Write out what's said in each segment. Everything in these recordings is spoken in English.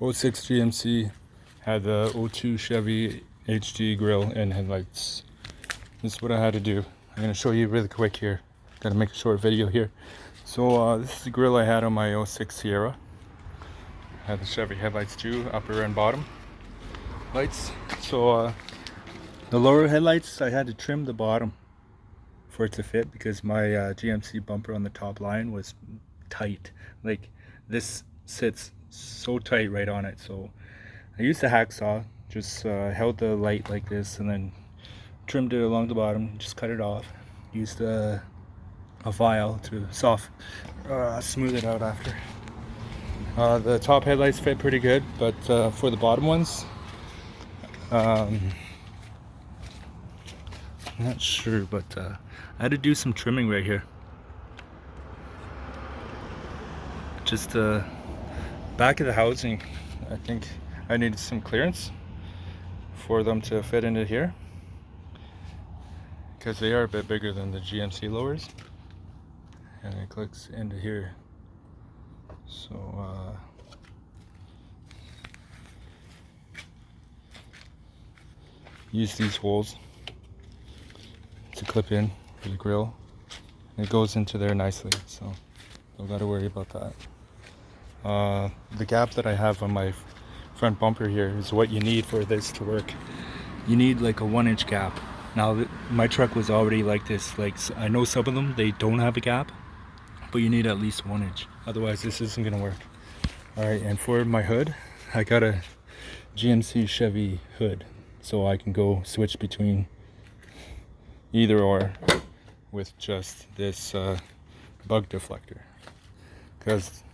06 GMC, had the 02 Chevy HD grille and headlights. This is what I had to do. I'm going to show you really quick here. Got to make a short video here. So this is the grille I had on my 06 Sierra. Had the Chevy headlights too, upper and bottom lights. So the lower headlights, I had to trim the bottom for it to fit because my GMC bumper on the top line was tight. Like, this sits so tight right on it. So I used a hacksaw, just held the light like this and then trimmed it along the bottom, just cut it off. Used a file to smooth it out after. The top headlights fit pretty good, but for the bottom ones, I'm not sure, but I had to do some trimming right here. Just back of the housing, I think I needed some clearance for them to fit into here, because they are a bit bigger than the GMC lowers, and it clicks into here. So use these holes to clip in for the grille. It goes into there nicely, so don't got to worry about that. The gap that I have on my front bumper here is what you need for this to work. You need like a 1-inch gap. Now my truck was already like this. Like, I know some of them, they don't have a gap, but you need at least 1 inch. Otherwise this isn't gonna work. Alright, and for my hood, I got a GMC Chevy hood, so I can go switch between either or with just this bug deflector, because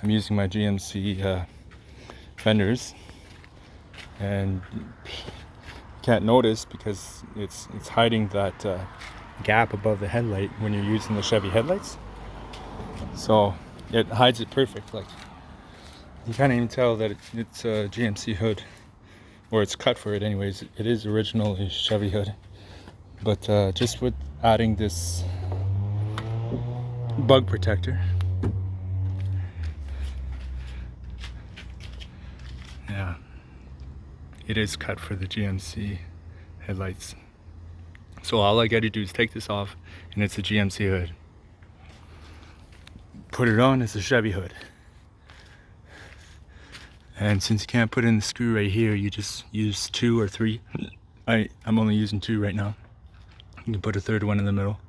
I'm using my GMC fenders, and can't notice because it's hiding that gap above the headlight when you're using the Chevy headlights. So it hides it perfect. Like, you can't even tell that it's a GMC hood, or it's cut for it anyways. It is originally Chevy hood, but just with adding this bug protector, yeah, it is cut for the GMC headlights. So all I got to do is take this off, and it's a GMC hood. Put it on, it's a Chevy hood. And since you can't put in the screw right here, you just use 2 or 3. I'm only using 2 right now. You can put a third one in the middle.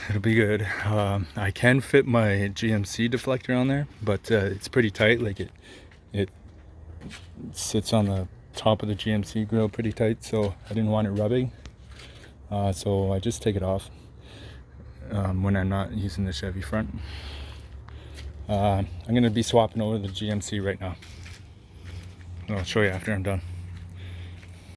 It'll be good. I can fit my GMC deflector on there, but it's pretty tight. Like, it sits on the top of the GMC grill pretty tight, so I didn't want it rubbing. So I just take it off when I'm not using the Chevy front. I'm going to be swapping over the GMC right now. I'll show you after I'm done.